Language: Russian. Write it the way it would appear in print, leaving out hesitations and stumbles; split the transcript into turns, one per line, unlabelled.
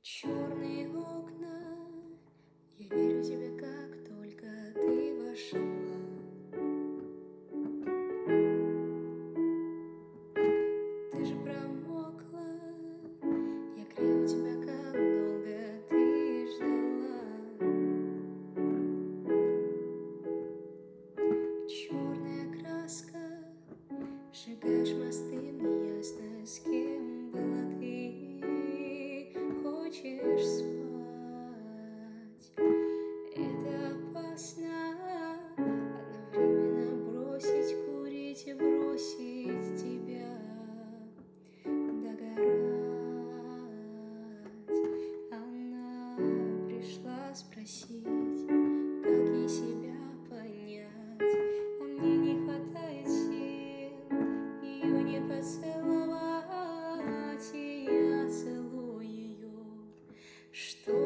Черные окна, я верю тебе, как только ты вошла. Ты же промокла, я грею тебя, как долго ты ждала. Черная краска, сжигаешь мосты, мне ясно, с кем была ты. Хочешь спать, это опасно, одновременно бросить курить и бросить тебя догорать. Она пришла спросить, как ей себя понять, а мне не хватает сил ее не поцеловать, и я целую ее. Что